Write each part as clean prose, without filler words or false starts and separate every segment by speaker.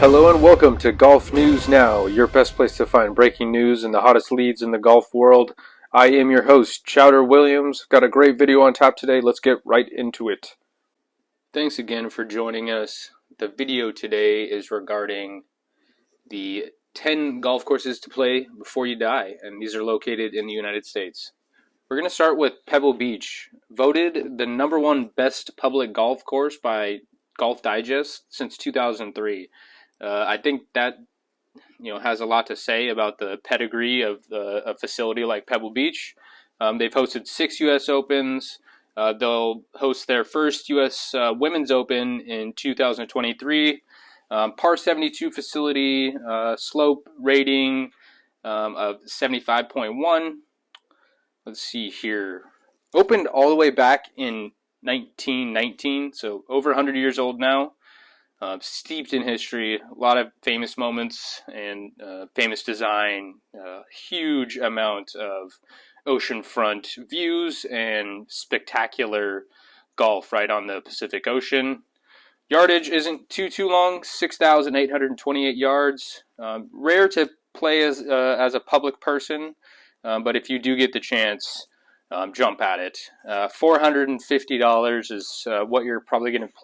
Speaker 1: Hello and welcome to Golf News Now, your best place to find breaking news and the hottest leads in the golf world. I am your host, Chowder Williams. Got a great video on tap today. Let's get right into it. Thanks again for joining us. The video today is regarding the 10 golf courses to play before you die, and these are located in the United States. We're going to start with Pebble Beach, voted the #1 best public golf course by Golf Digest since 2003. I think that has a lot to say about the pedigree of a facility like Pebble Beach. They've hosted 6 U.S. Opens. They'll host their first U.S. Women's Open in 2023. Par 72 facility, slope rating of 75.1. Let's see here. Opened all the way back in 1919, so over 100 years old now. Steeped in history, a lot of famous moments and famous design, huge amount of oceanfront views and spectacular golf right on the Pacific Ocean. Yardage isn't too long, 6,828 yards. Rare to play as a public person, but if you do get the chance, jump at it. $450 is what you're probably going to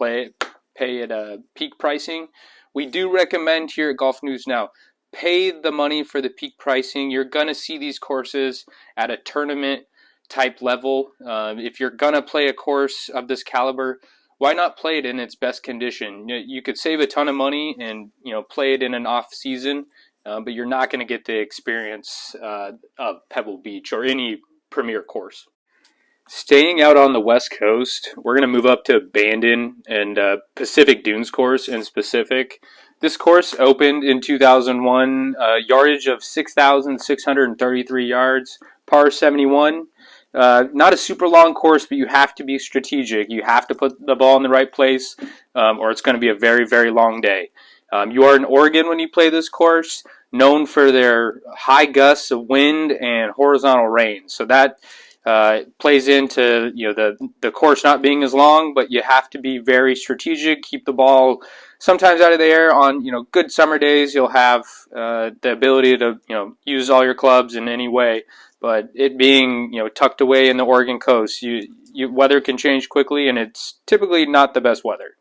Speaker 1: pay at peak pricing. We do recommend here at Golf News Now, pay the money for the peak pricing. You're going to see these courses at a tournament type level. If you're going to play a course of this caliber, why not play it in its best condition? You could save a ton of money and play it in an off season, but you're not going to get the experience of Pebble Beach or any premier course. Staying out on the West Coast, we're going to move up to Bandon and Pacific Dunes course in specific. This course opened in 2001, yardage of 6,633 yards, par 71. Not a super long course, but you have to be strategic. You have to put the ball in the right place, or it's going to be a very, very long day. You are in Oregon when you play this course, known for their high gusts of wind and horizontal rain. So that plays into the course not being as long, but you have to be very strategic. Keep the ball sometimes out of the air. On good summer days, you'll have the ability to use all your clubs in any way. But it being tucked away in the Oregon coast, weather can change quickly, and it's typically not the best weather.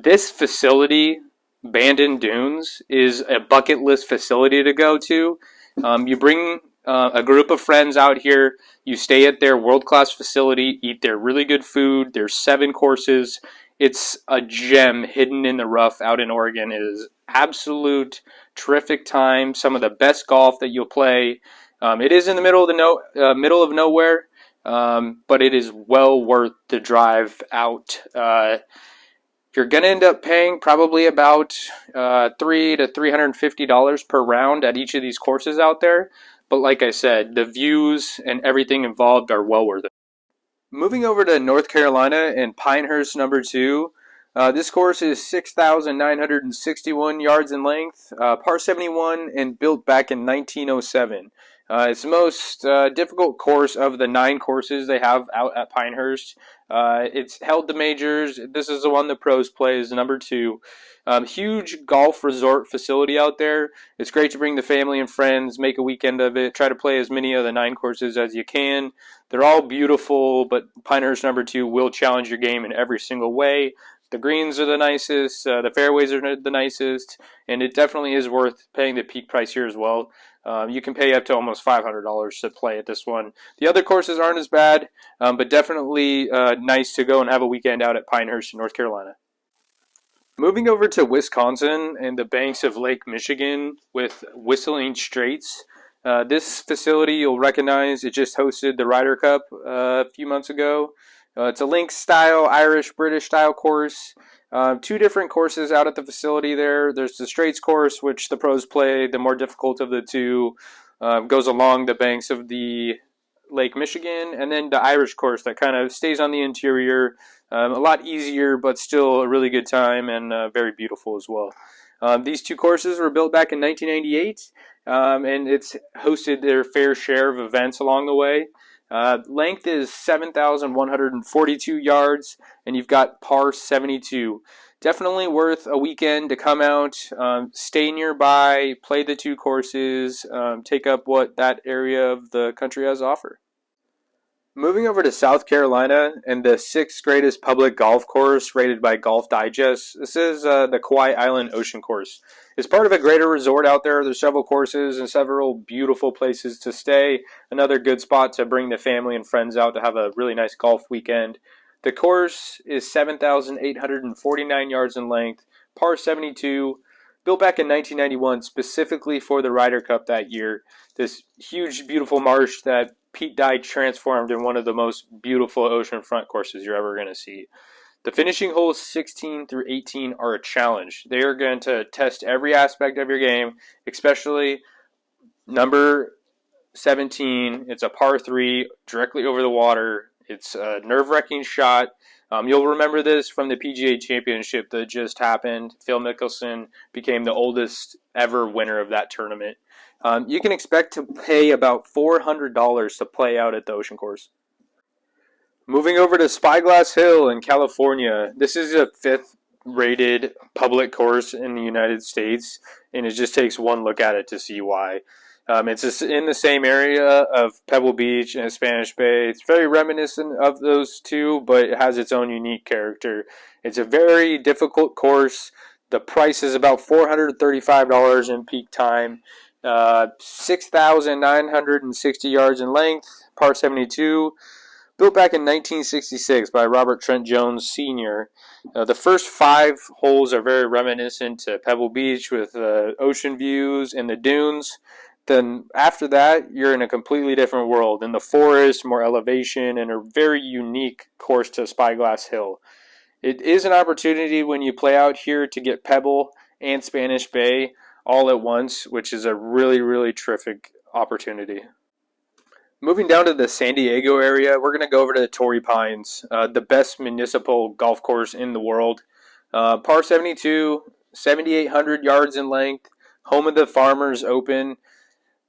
Speaker 1: This facility, Bandon Dunes, is a bucket list facility to go to. You bring a group of friends out here. You stay at their world-class facility, eat their really good food. There's 7 courses. It's a gem hidden in the rough out in Oregon. It is absolute terrific time. Some of the best golf that you'll play. It is in the middle of nowhere, but it is well worth the drive out. You're going to end up paying probably about $300 to $350 per round at each of these courses out there. But like I said, the views and everything involved are well worth it. Moving over to North Carolina and Pinehurst No. 2. This course is 6,961 yards in length, par 71, and built back in 1907. It's the most difficult course of the 9 courses they have out at Pinehurst. It's held the majors. This is the one the pros play, is No. 2. Huge golf resort facility out there. It's great to bring the family and friends, make a weekend of it, try to play as many of the 9 courses as you can. They're all beautiful, but Pinehurst No. 2 will challenge your game in every single way. The greens are the nicest, the fairways are the nicest, and it definitely is worth paying the peak price here as well. You can pay up to almost $500 to play at this one. The other courses aren't as bad, but definitely nice to go and have a weekend out at Pinehurst in North Carolina. Moving over to Wisconsin and the banks of Lake Michigan with Whistling Straits. This facility you'll recognize, it just hosted the Ryder Cup a few months ago. It's a links style, Irish-British style course. 2 different courses out at the facility there. There's the Straits course, which the pros play, the more difficult of the 2. Goes along the banks of the Lake Michigan, and then the Irish course that kind of stays on the interior. A lot easier, but still a really good time and very beautiful as well. These 2 courses were built back in 1998, and it's hosted their fair share of events along the way. Length is 7,142 yards, and you've got par 72. Definitely worth a weekend to come out, stay nearby, play the two courses, take up what that area of the country has to offer. Moving over to South Carolina and the sixth greatest public golf course rated by Golf Digest. This is the Kauai Island Ocean Course. It's part of a greater resort out there. There's several courses and several beautiful places to stay. Another good spot to bring the family and friends out to have a really nice golf weekend. The course is 7,849 yards in length, par 72, built back in 1991 specifically for the Ryder Cup that year. This huge, beautiful marsh that Pete Dye transformed in one of the most beautiful oceanfront courses you're ever going to see. The finishing holes 16 through 18 are a challenge. They are going to test every aspect of your game, especially number 17. It's a par 3 directly over the water. It's a nerve-wracking shot. You'll remember this from the PGA Championship that just happened. Phil Mickelson became the oldest ever winner of that tournament. You can expect to pay about $400 to play out at the Ocean Course. Moving over to Spyglass Hill in California. This is a 5th rated public course in the United States, and it just takes one look at it to see why. It's in the same area of Pebble Beach and Spanish Bay. It's very reminiscent of those two, but it has its own unique character. It's a very difficult course. The price is about $435 in peak time. 6,960 yards in length, par 72, built back in 1966 by Robert Trent Jones Sr. The first 5 holes are very reminiscent to Pebble Beach with ocean views and the dunes. Then after that, you're in a completely different world, in the forest, more elevation, and a very unique course to Spyglass Hill. It is an opportunity when you play out here to get Pebble and Spanish Bay all at once, which is a really, really terrific opportunity. Moving down to the San Diego area, we're going to go over to the Torrey Pines, the best municipal golf course in the world. Par 72, 7,800 yards in length, home of the Farmers Open.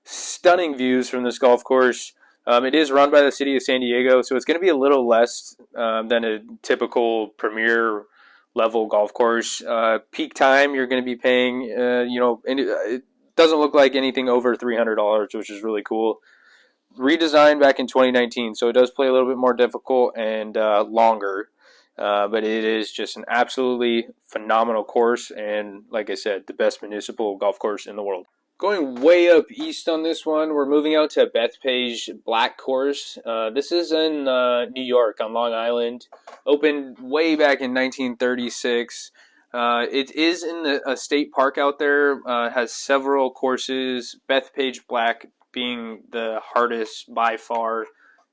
Speaker 1: Stunning views from this golf course. It is run by the city of San Diego, so it's going to be a little less than a typical premier level golf course. Peak time, you're going to be paying, it doesn't look like anything over $300, which is really cool. Redesigned back in 2019, so it does play a little bit more difficult and longer. But it is just an absolutely phenomenal course, and like I said, the best municipal golf course in the world. Going way up east on this one, we're moving out to Bethpage Black Course. This is in New York on Long Island. Opened way back in 1936. It is in a state park out there. Has several courses. Bethpage Black being the hardest by far.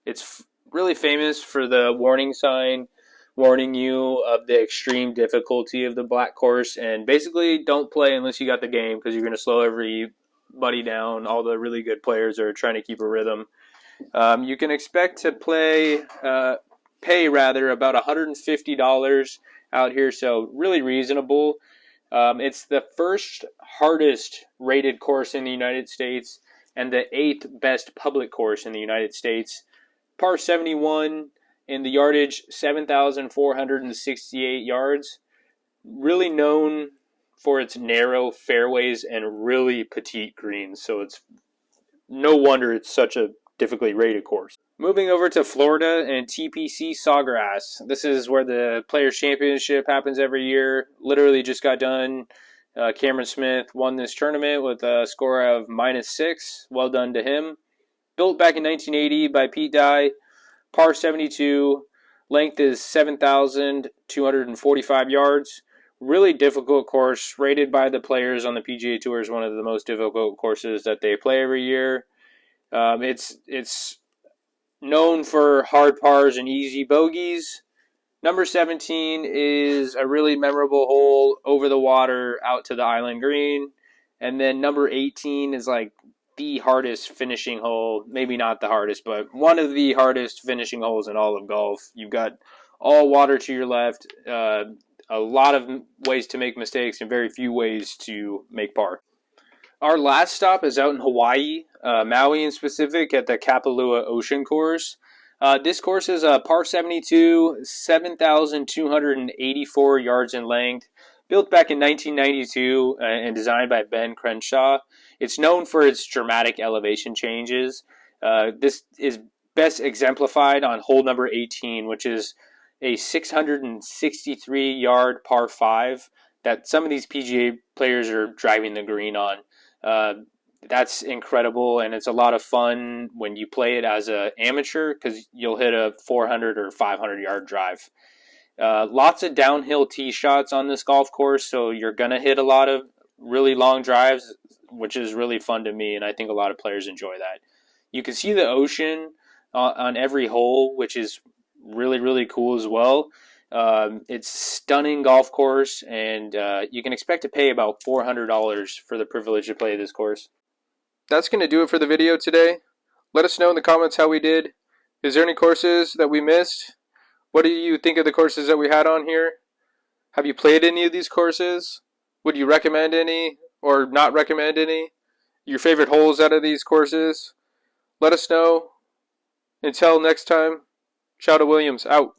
Speaker 1: It's really famous for the warning sign warning you of the extreme difficulty of the black course, and basically don't play unless you got the game, because you're going to slow everybody down. All the really good players are trying to keep a rhythm. You can expect to pay about $150 out here, so really reasonable. It's the first hardest rated course in the United States and the 8th best public course in the United States. Par 71 in the yardage, 7,468 yards. Really known for its narrow fairways and really petite greens, so it's no wonder it's such a difficultly rated course. Moving over to Florida and TPC Sawgrass. This is where the Players' Championship happens every year. Literally just got done. Cameron Smith won this tournament with a score of -6. Well done to him. Built back in 1980 by Pete Dye. Par 72. Length is 7,245 yards. Really difficult course. Rated by the players on the PGA Tour as one of the most difficult courses that they play every year. It's known for hard pars and easy bogeys. Number 17 is a really memorable hole over the water out to the island green. And then number 18 is like the hardest finishing hole. Maybe not the hardest, but one of the hardest finishing holes in all of golf. You've got all water to your left, a lot of ways to make mistakes, and very few ways to make par. Our last stop is out in Hawaii, Maui in specific, at the Kapalua Ocean Course. This course is a par 72, 7,284 yards in length, built back in 1992 and designed by Ben Crenshaw. It's known for its dramatic elevation changes. This is best exemplified on hole number 18, which is a 663-yard par 5 that some of these PGA players are driving the green on. That's incredible, and it's a lot of fun when you play it as an amateur because you'll hit a 400 or 500-yard drive. Lots of downhill tee shots on this golf course, so you're going to hit a lot of really long drives, which is really fun to me, and I think a lot of players enjoy that. You can see the ocean on every hole, which is really, really cool as well. It's a stunning golf course, and you can expect to pay about $400 for the privilege to play this course. That's going to do it for the video today. Let us know in the comments how we did. Is there any courses that we missed? What do you think of the courses that we had on here? Have you played any of these courses? Would you recommend any or not recommend any? Your favorite holes out of these courses? Let us know. Until next time, Shout Williams out.